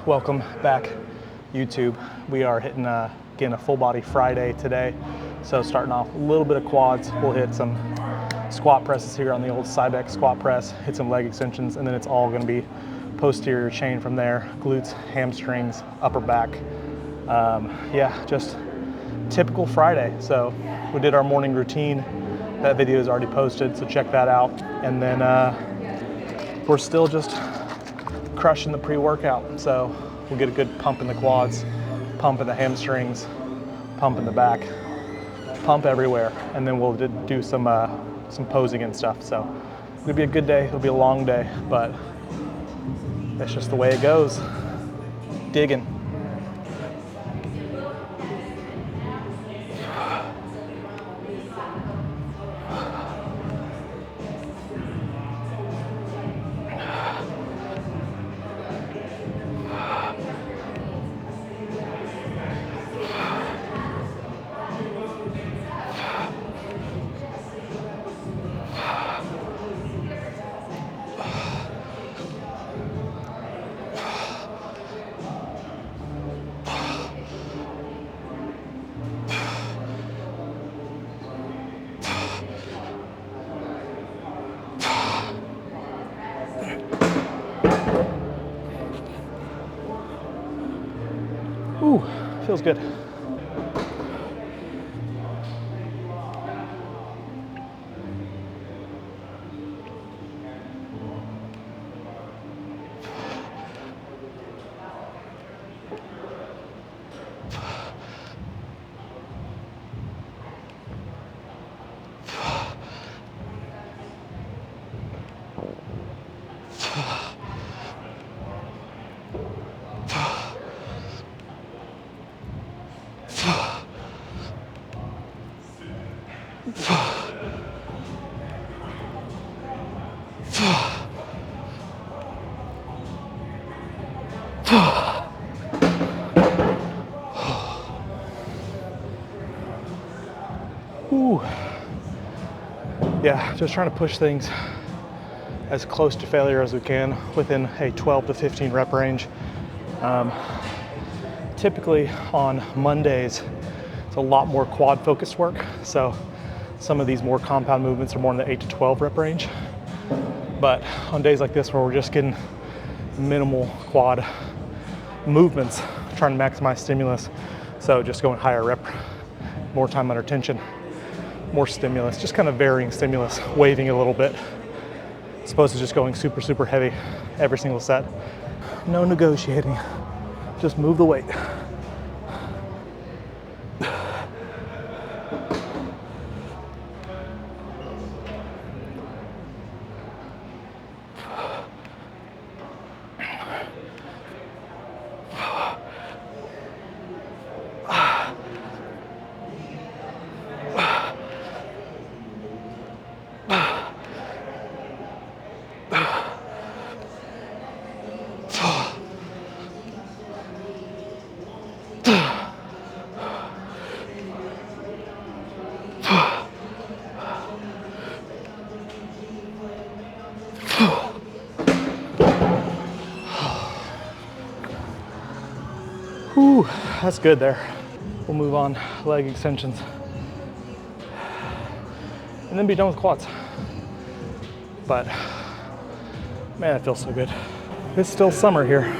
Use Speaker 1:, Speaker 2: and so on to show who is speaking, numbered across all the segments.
Speaker 1: Welcome back, YouTube. We are hitting again a full body Friday today. So starting off a little bit of quads. We'll hit some squat presses here on the old Cybex squat press, hit some leg extensions, and then it's all gonna be posterior chain from there, glutes, hamstrings, upper back. Yeah, just typical Friday. So we did our morning routine. That video is already posted, so check that out. And then we're still just crushing the pre-workout. So we'll get a good pump in the quads, pump in the hamstrings, pump in the back, pump everywhere. And then we'll do some posing and stuff. So it'll be a good day. It'll be a long day, but that's just the way it goes. Digging. Ooh, feels good. Ooh. Yeah, just trying to push things as close to failure as we can within a 12 to 15 rep range. Typically on Mondays, it's a lot more quad focused work. So some of these more compound movements are more in the 8 to 12 rep range. But on days like this where we're just getting minimal quad movements, trying to maximize stimulus. So just going higher rep, more time under tension, more stimulus, just kind of varying stimulus, waving a little bit, as opposed to just going super, super heavy every single set. No negotiating, just move the weight. Whew, that's good there. We'll move on, leg extensions, and then be done with quads. But man, it feels so good. It's still summer here.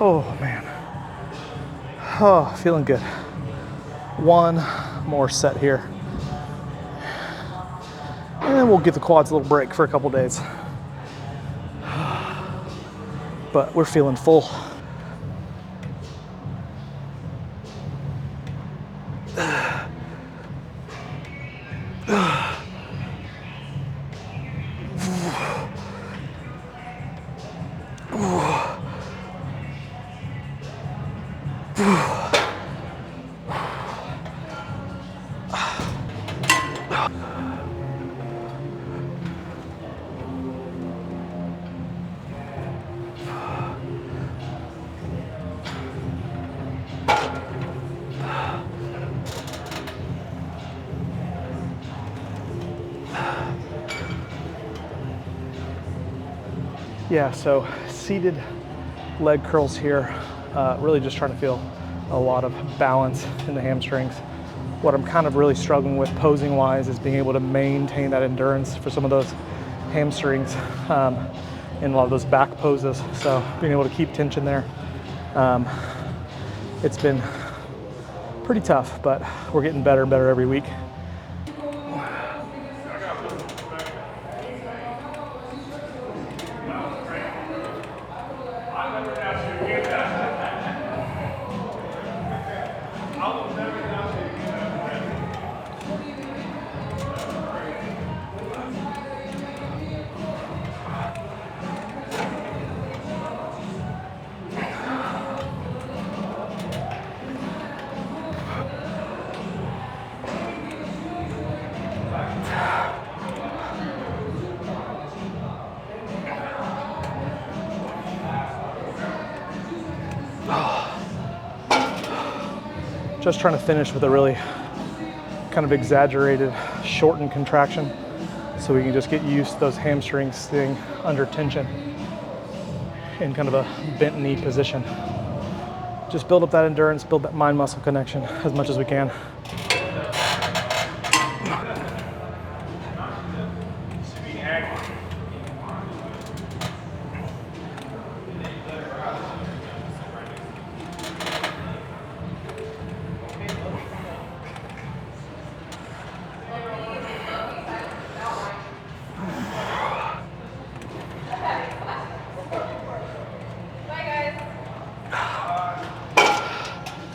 Speaker 1: Oh man. Oh, feeling good. One more set here. then we'll give the quads a little break for a couple days. But we're feeling full. Yeah, so seated leg curls here, really just trying to feel a lot of balance in the hamstrings. What I'm kind of really struggling with posing wise is being able to maintain that endurance for some of those hamstrings in a lot of those back poses. So being able to keep tension there. It's been pretty tough, but we're getting better and better every week. Just trying to finish with a really kind of exaggerated shortened contraction so we can just get used to those hamstrings staying under tension in kind of a bent knee position. Just build up that endurance, build that mind-muscle connection as much as we can.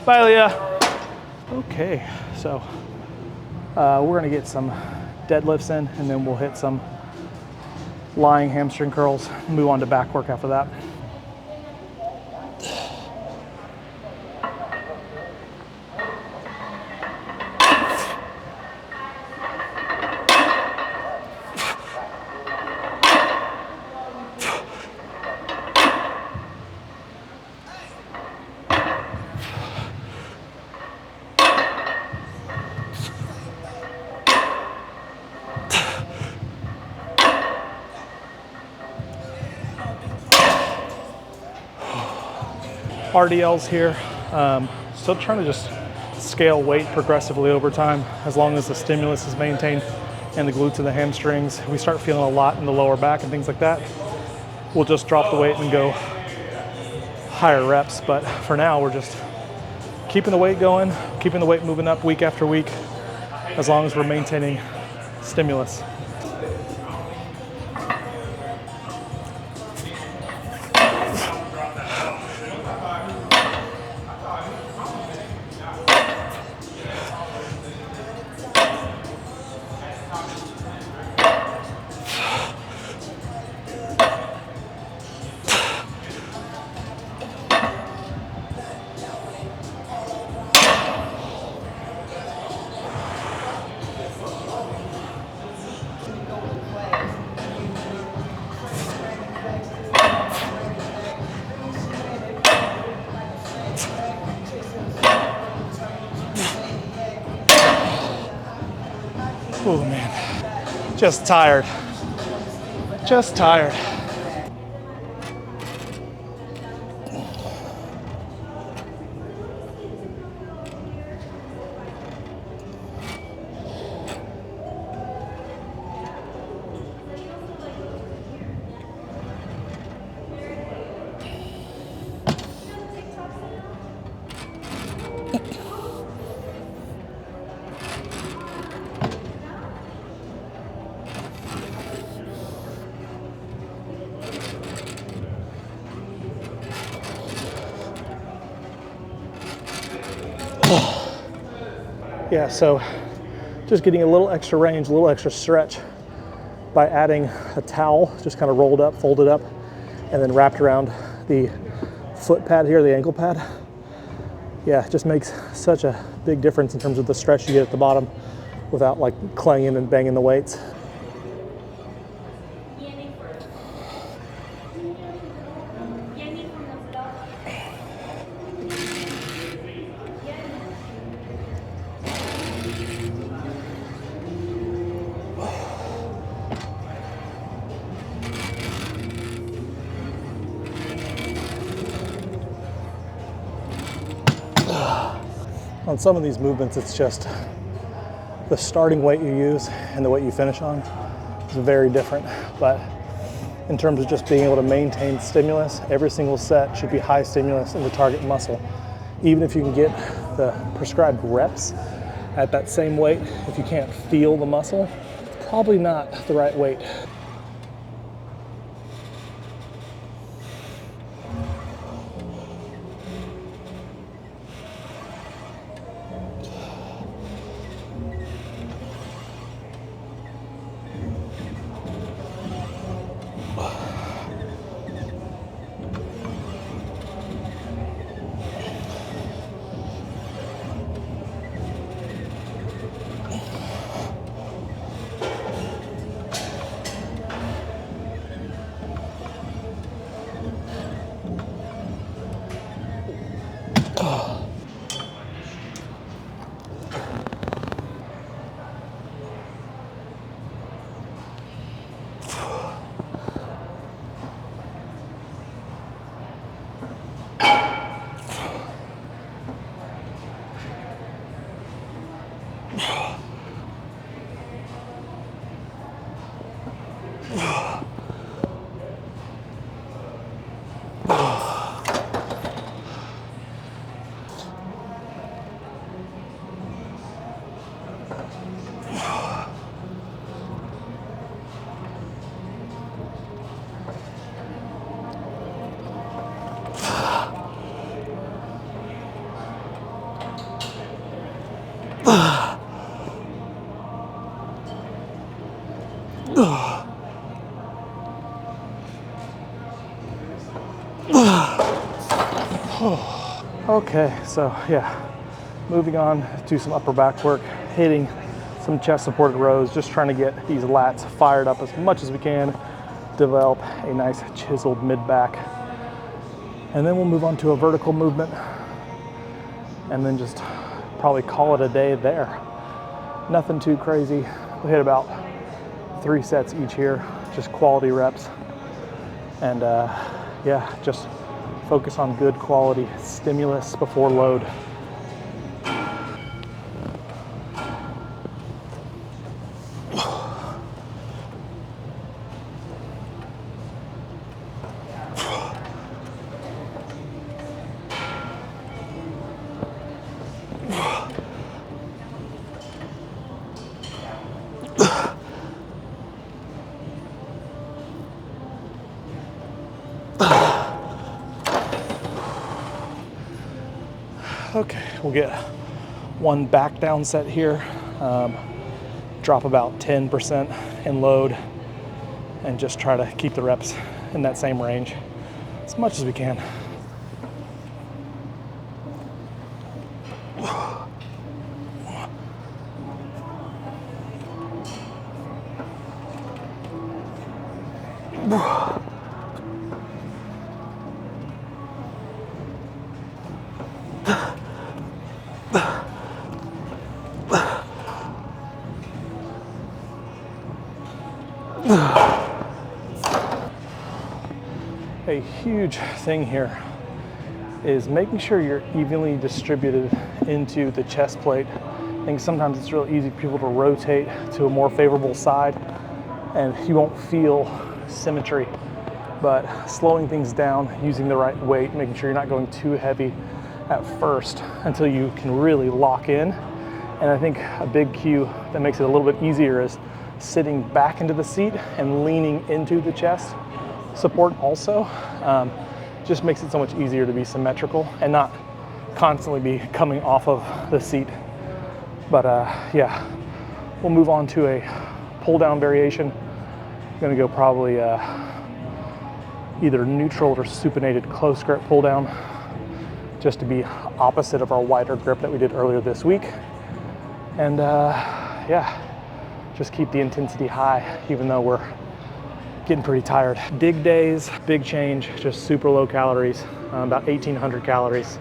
Speaker 1: Bye, Leah. Okay, so we're gonna get some deadlifts in, and then we'll hit some lying hamstring curls, move on to back work after that. RDLs here, still trying to just scale weight progressively over time as long as the stimulus is maintained and the glutes and the hamstrings. We start feeling a lot in the lower back and things like that, we'll just drop the weight and go higher reps. But for now, we're just keeping the weight going, keeping the weight moving up week after week, as long as we're maintaining stimulus. Oh man, just tired, just tired. Yeah, so just getting a little extra range, a little extra stretch by adding a towel, just kind of rolled up, folded up, and then wrapped around the foot pad here, the ankle pad. Yeah, it just makes such a big difference in terms of the stretch you get at the bottom without like clanging and banging the weights. On some of these movements, it's just the starting weight you use and the weight you finish on is very different. But in terms of just being able to maintain stimulus, every single set should be high stimulus in the target muscle. Even if you can get the prescribed reps at that same weight, if you can't feel the muscle, it's probably not the right weight. Okay, so yeah, moving on to some upper back work, hitting some chest supported rows, just trying to get these lats fired up as much as we can, develop a nice chiseled mid back. And then we'll move on to a vertical movement and then just probably call it a day there. Nothing too crazy. We'll hit about 3 sets each here, just quality reps. And yeah, just focus on good quality stimulus before load. Okay, we'll get one back down set here. Drop about 10% in load and just try to keep the reps in that same range as much as we can. A huge thing here is making sure you're evenly distributed into the chest plate. I think sometimes it's real easy for people to rotate to a more favorable side and you won't feel symmetry. But slowing things down, using the right weight, making sure you're not going too heavy at first until you can really lock in. And I think a big cue that makes it a little bit easier is sitting back into the seat and leaning into the chest support also. Just makes it so much easier to be symmetrical and not constantly be coming off of the seat. But yeah, we'll move on to a pull down variation. I'm gonna go probably either neutral or supinated close grip pull down, just to be opposite of our wider grip that we did earlier this week. And yeah, just keep the intensity high, even though we're getting pretty tired. Dig days, big change, just super low calories, about 1,800 calories.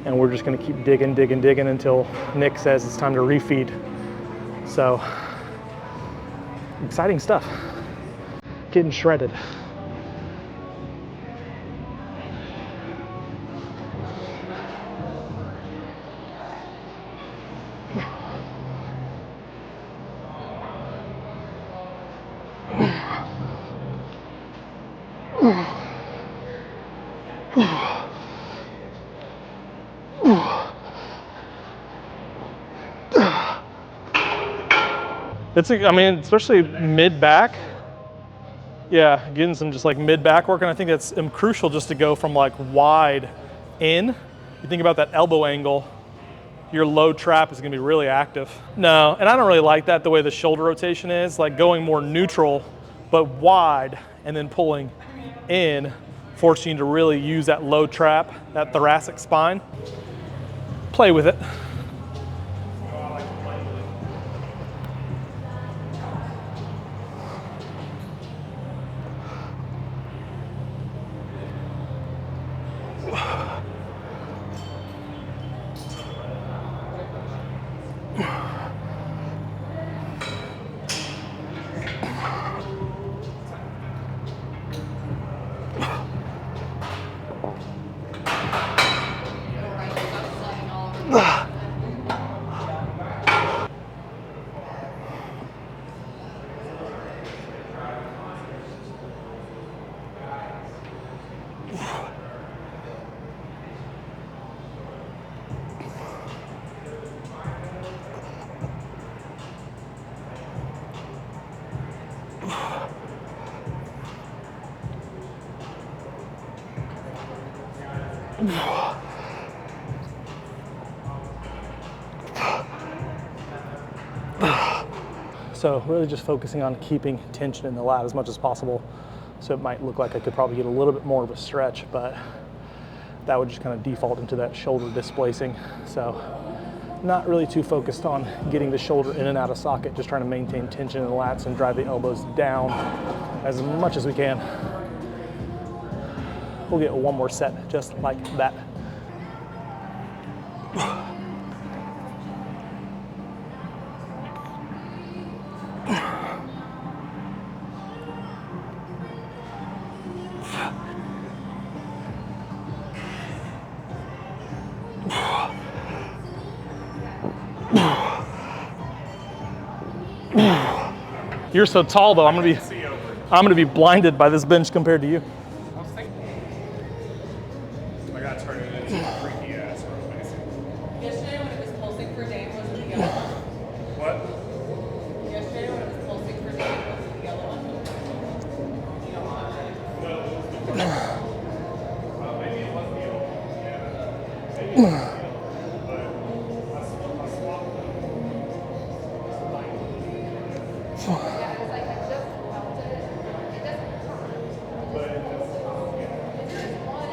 Speaker 1: And we're just gonna keep digging until Nick says it's time to refeed. So, exciting stuff. Getting shredded. I mean, especially mid-back. Yeah, getting some just like mid-back work, and I think that's crucial just to go from like wide in. You think about that elbow angle, your low trap is gonna be really active. No, and I don't really like that, the way the shoulder rotation is, like going more neutral, but wide, and then pulling in, forcing you to really use that low trap, that thoracic spine. Play with it. So really just focusing on keeping tension in the lat as much as possible. So it might look like I could probably get a little bit more of a stretch, but that would just kind of default into that shoulder displacing. So not really too focused on getting the shoulder in and out of socket, just trying to maintain tension in the lats and drive the elbows down as much as we can. We'll get one more set just like that. You're so tall though, I'm gonna be blinded by this bench compared to you.
Speaker 2: I gotta turn it into a freaky ass row, basically.
Speaker 3: Yesterday when it was pulsing for Dane, was it the yellow one?
Speaker 2: What?
Speaker 3: Yesterday when it was pulsing for Dane, was it the yellow one? You don't want it.
Speaker 2: Maybe it was the yellow one. Yeah. Maybe it was the yellow one. But I swapped them.
Speaker 3: Yeah, it was like I just felt it. It doesn't hurt.
Speaker 2: But it just,
Speaker 3: It's just one more.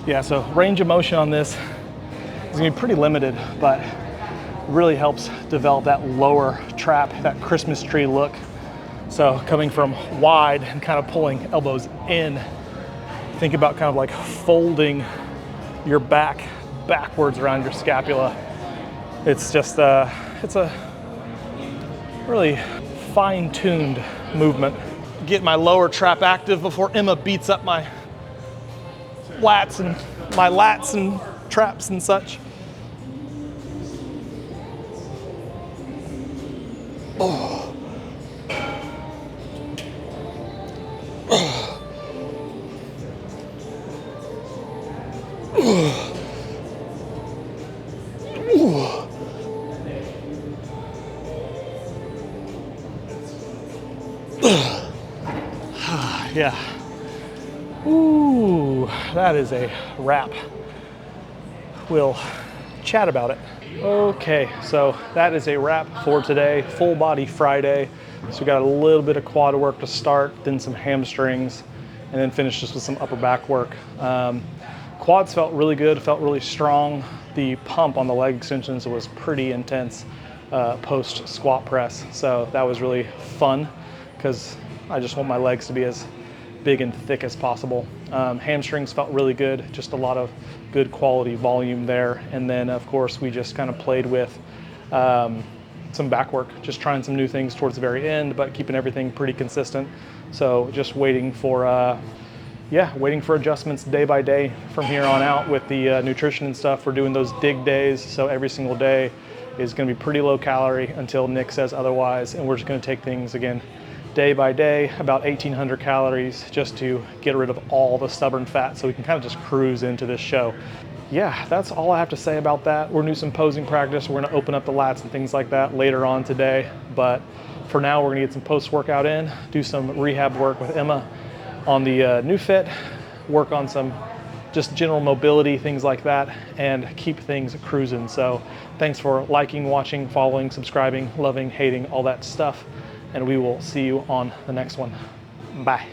Speaker 1: Yeah, so range of motion on this is gonna be pretty limited, but really helps develop that lower trap, that Christmas tree look. So coming from wide and kind of pulling elbows in, think about kind of like folding your back backwards around your scapula. It's just, it's a really fine-tuned movement. Get my lower trap active before Emma beats up my lats and traps and such. Oh. Yeah. Ooh, that is a wrap. We'll chat about it. Okay, so that is a wrap for today. Full body Friday. So we got a little bit of quad work to start, then some hamstrings, and then finish just with some upper back work. Quads felt really good, felt really strong. The pump on the leg extensions was pretty intense post squat press. So that was really fun because I just want my legs to be as big and thick as possible. Hamstrings felt really good, just a lot of good quality volume there. And then of course we just kind of played with some back work, just trying some new things towards the very end, but keeping everything pretty consistent. So just waiting for waiting for adjustments day by day from here on out with the nutrition and stuff. We're doing those dig days, so every single day is going to be pretty low calorie until Nick says otherwise, and we're just going to take things again day by day, about 1,800 calories, just to get rid of all the stubborn fat so we can kind of just cruise into this show. Yeah, that's all I have to say about that. We're going to do some posing practice. We're going to open up the lats and things like that later on today, but for now we're going to get some post-workout in, do some rehab work with Emma on the new fit, work on some just general mobility, things like that, and keep things cruising. So thanks for liking, watching, following, subscribing, loving, hating, all that stuff. And we will see you on the next one. Bye.